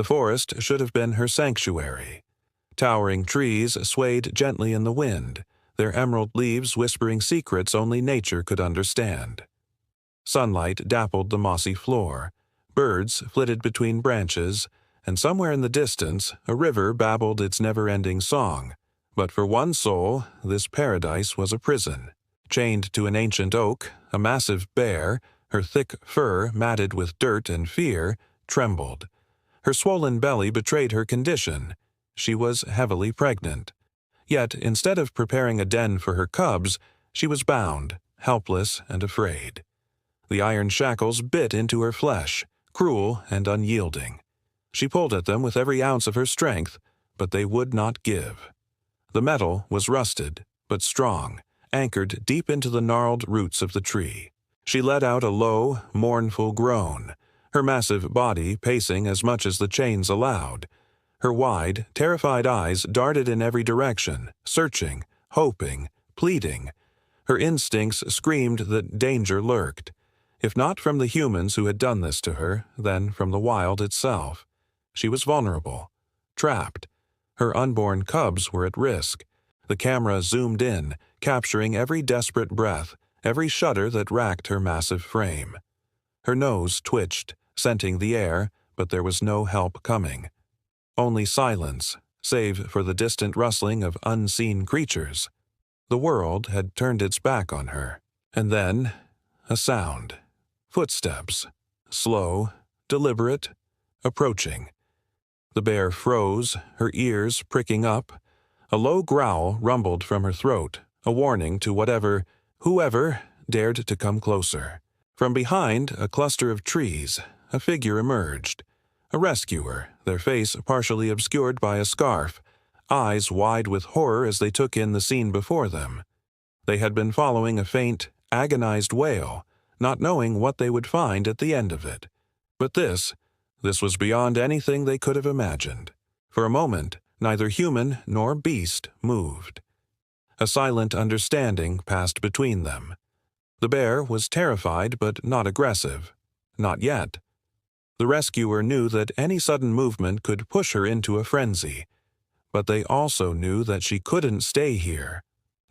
The forest should have been her sanctuary. Towering trees swayed gently in the wind, their emerald leaves whispering secrets only nature could understand. Sunlight dappled the mossy floor, birds flitted between branches, and somewhere in the distance a river babbled its never-ending song. But for one soul, this paradise was a prison. Chained to an ancient oak, a massive bear, her thick fur matted with dirt and fear, trembled. Her swollen belly betrayed her condition. She was heavily pregnant. Yet, instead of preparing a den for her cubs, she was bound, helpless and afraid. The iron shackles bit into her flesh, cruel and unyielding. She pulled at them with every ounce of her strength, but they would not give. The metal was rusted, but strong, anchored deep into the gnarled roots of the tree. She let out a low, mournful groan, her massive body pacing as much as the chains allowed. Her wide, terrified eyes darted in every direction, searching, hoping, pleading. Her instincts screamed that danger lurked. If not from the humans who had done this to her, then from the wild itself. She was vulnerable, trapped. Her unborn cubs were at risk. The camera zoomed in, capturing every desperate breath, every shudder that racked her massive frame. Her nose twitched, scenting the air, but there was no help coming. Only silence, save for the distant rustling of unseen creatures. The world had turned its back on her. And then, a sound. Footsteps. Slow, deliberate, approaching. The bear froze, her ears pricking up. A low growl rumbled from her throat, a warning to whoever dared to come closer. From behind a cluster of trees, a figure emerged. A rescuer, their face partially obscured by a scarf, eyes wide with horror as they took in the scene before them. They had been following a faint, agonized wail, not knowing what they would find at the end of it. But this was beyond anything they could have imagined. For a moment, neither human nor beast moved. A silent understanding passed between them. The bear was terrified but not aggressive. Not yet. The rescuer knew that any sudden movement could push her into a frenzy. But they also knew that she couldn't stay here.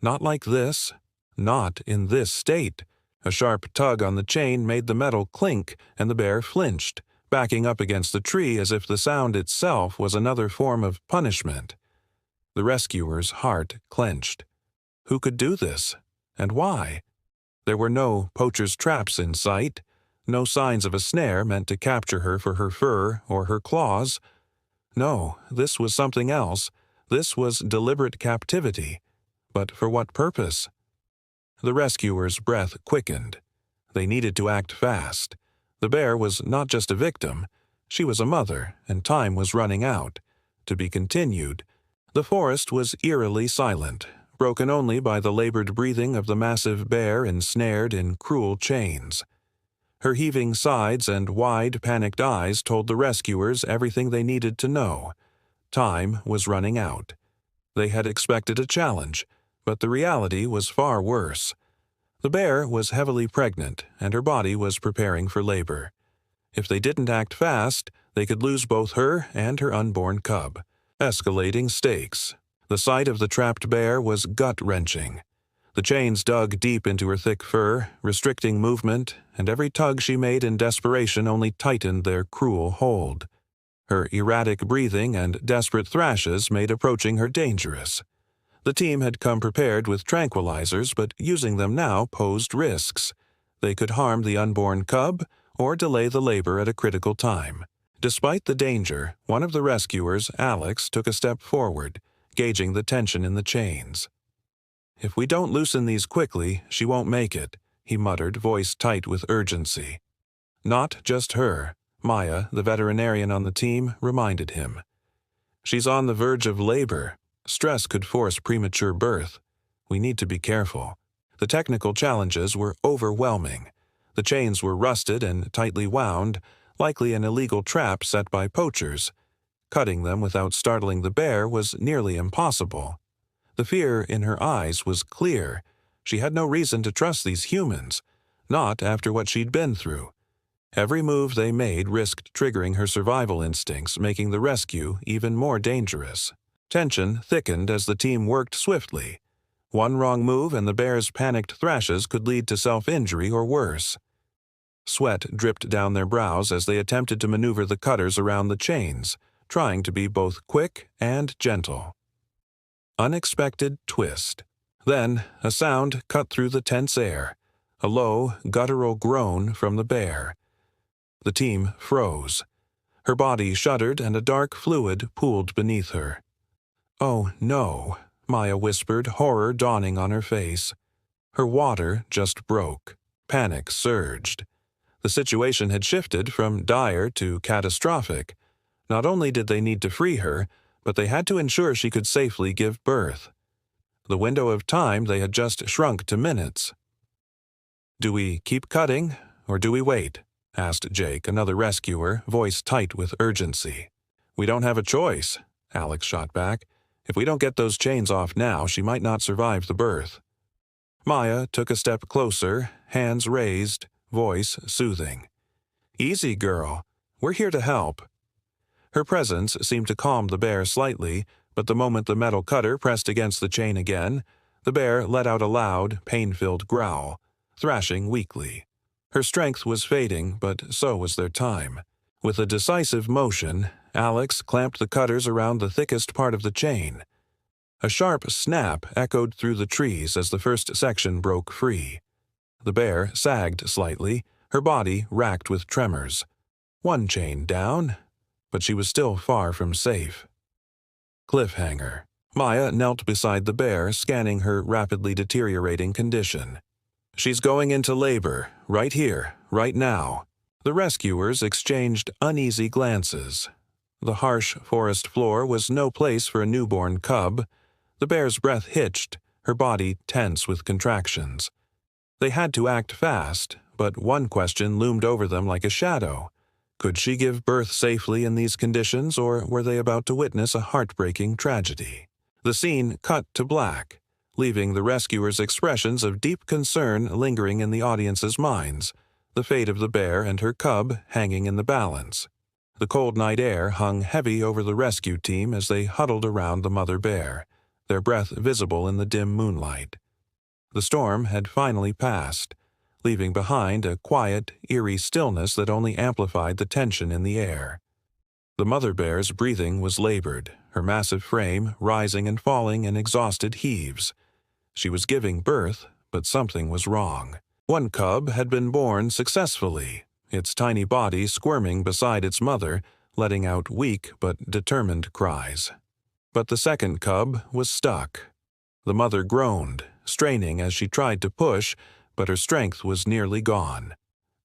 Not like this. Not in this state. A sharp tug on the chain made the metal clink, and the bear flinched, backing up against the tree as if the sound itself was another form of punishment. The rescuer's heart clenched. Who could do this? And why? There were no poacher's traps in sight, no signs of a snare meant to capture her for her fur or her claws. No, this was something else. This was deliberate captivity. But for what purpose? The rescuer's breath quickened. They needed to act fast. The bear was not just a victim. She was a mother, and time was running out. To be continued. The forest was eerily silent, broken only by the labored breathing of the massive bear ensnared in cruel chains. Her heaving sides and wide, panicked eyes told the rescuers everything they needed to know. Time was running out. They had expected a challenge, but the reality was far worse. The bear was heavily pregnant, and her body was preparing for labor. If they didn't act fast, they could lose both her and her unborn cub. Escalating stakes. The sight of the trapped bear was gut-wrenching. The chains dug deep into her thick fur, restricting movement, and every tug she made in desperation only tightened their cruel hold. Her erratic breathing and desperate thrashes made approaching her dangerous. The team had come prepared with tranquilizers, but using them now posed risks. They could harm the unborn cub or delay the labor at a critical time. Despite the danger, one of the rescuers, Alex, took a step forward, gauging the tension in the chains. "If we don't loosen these quickly, she won't make it," he muttered, voice tight with urgency. Not just her. Maya, the veterinarian on the team, reminded him. "She's on the verge of labor. Stress could force premature birth. We need to be careful." The technical challenges were overwhelming. The chains were rusted and tightly wound, likely an illegal trap set by poachers. Cutting them without startling the bear was nearly impossible. The fear in her eyes was clear. She had no reason to trust these humans, not after what she'd been through. Every move they made risked triggering her survival instincts, making the rescue even more dangerous. Tension thickened as the team worked swiftly. One wrong move and the bear's panicked thrashes could lead to self-injury or worse. Sweat dripped down their brows as they attempted to maneuver the cutters around the chains, trying to be both quick and gentle. Unexpected twist. Then a sound cut through the tense air, a low, guttural groan from the bear. The team froze. Her body shuddered and a dark fluid pooled beneath her. "Oh, no," Maya whispered, horror dawning on her face. Her water just broke. Panic surged. The situation had shifted from dire to catastrophic. Not only did they need to free her, but they had to ensure she could safely give birth. The window of time they had just shrunk to minutes. "Do we keep cutting, or do we wait?" asked Jake, another rescuer, voice tight with urgency. "We don't have a choice," Alex shot back. "If we don't get those chains off now, she might not survive the birth." Maya took a step closer, hands raised, voice soothing. "Easy, girl. We're here to help." Her presence seemed to calm the bear slightly, but the moment the metal cutter pressed against the chain again, the bear let out a loud, pain-filled growl, thrashing weakly. Her strength was fading, but so was their time. With a decisive motion, Alex clamped the cutters around the thickest part of the chain. A sharp snap echoed through the trees as the first section broke free. The bear sagged slightly, her body racked with tremors. One chain down, but she was still far from safe. Cliffhanger. Maya knelt beside the bear, scanning her rapidly deteriorating condition. "She's going into labor, right here, right now." The rescuers exchanged uneasy glances. The harsh forest floor was no place for a newborn cub. The bear's breath hitched, her body tense with contractions. They had to act fast, but one question loomed over them like a shadow. Could she give birth safely in these conditions, or were they about to witness a heartbreaking tragedy? The scene cut to black, leaving the rescuers' expressions of deep concern lingering in the audience's minds, the fate of the bear and her cub hanging in the balance. The cold night air hung heavy over the rescue team as they huddled around the mother bear, their breath visible in the dim moonlight. The storm had finally passed, leaving behind a quiet, eerie stillness that only amplified the tension in the air. The mother bear's breathing was labored, her massive frame rising and falling in exhausted heaves. She was giving birth, but something was wrong. One cub had been born successfully, its tiny body squirming beside its mother, letting out weak but determined cries. But the second cub was stuck. The mother groaned, straining as she tried to push, but her strength was nearly gone.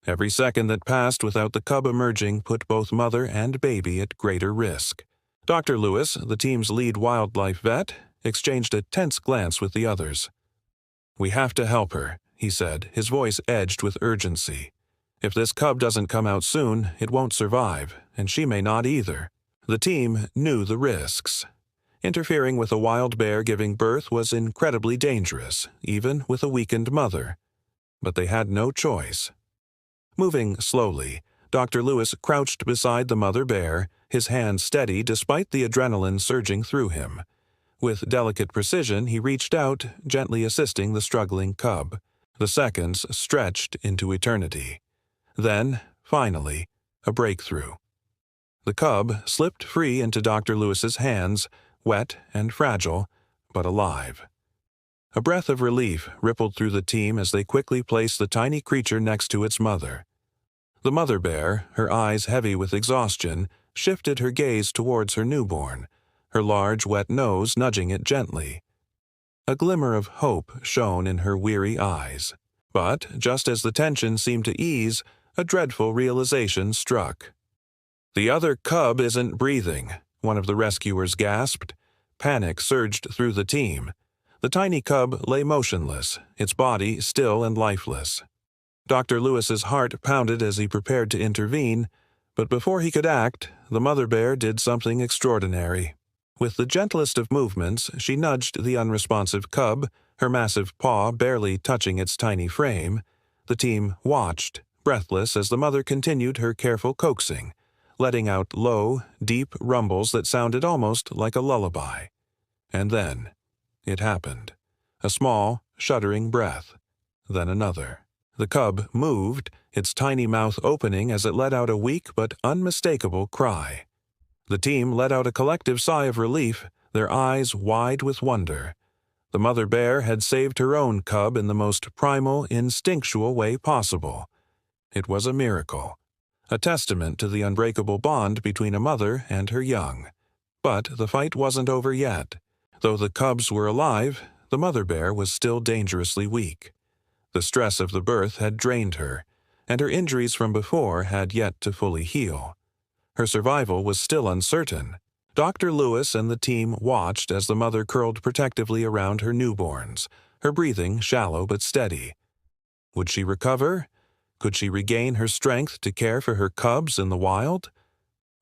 Every second that passed without the cub emerging put both mother and baby at greater risk. Dr. Lewis, the team's lead wildlife vet, exchanged a tense glance with the others. "We have to help her," he said, his voice edged with urgency. "If this cub doesn't come out soon, it won't survive, and she may not either." The team knew the risks. Interfering with a wild bear giving birth was incredibly dangerous, even with a weakened mother. But they had no choice. Moving slowly, Dr. Lewis crouched beside the mother bear, his hand steady despite the adrenaline surging through him. With delicate precision, he reached out, gently assisting the struggling cub. The seconds stretched into eternity. Then, finally, a breakthrough. The cub slipped free into Dr. Lewis's hands, wet and fragile, but alive. A breath of relief rippled through the team as they quickly placed the tiny creature next to its mother. The mother bear, her eyes heavy with exhaustion, shifted her gaze towards her newborn, her large, wet nose nudging it gently. A glimmer of hope shone in her weary eyes. But, just as the tension seemed to ease, a dreadful realization struck. "The other cub isn't breathing," one of the rescuers gasped. Panic surged through the team. The tiny cub lay motionless, its body still and lifeless. Dr. Lewis's heart pounded as he prepared to intervene, but before he could act, the mother bear did something extraordinary. With the gentlest of movements, she nudged the unresponsive cub, her massive paw barely touching its tiny frame. The team watched, breathless as the mother continued her careful coaxing, letting out low, deep rumbles that sounded almost like a lullaby. And then it happened. A small, shuddering breath. Then another. The cub moved, its tiny mouth opening as it let out a weak but unmistakable cry. The team let out a collective sigh of relief, their eyes wide with wonder. The mother bear had saved her own cub in the most primal, instinctual way possible. It was a miracle, a testament to the unbreakable bond between a mother and her young. But the fight wasn't over yet. Though the cubs were alive, the mother bear was still dangerously weak. The stress of the birth had drained her, and her injuries from before had yet to fully heal. Her survival was still uncertain. Dr. Lewis and the team watched as the mother curled protectively around her newborns, her breathing shallow but steady. Would she recover? Could she regain her strength to care for her cubs in the wild?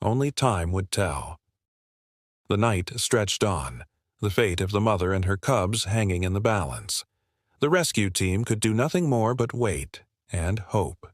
Only time would tell. The night stretched on, the fate of the mother and her cubs hanging in the balance. The rescue team could do nothing more but wait and hope.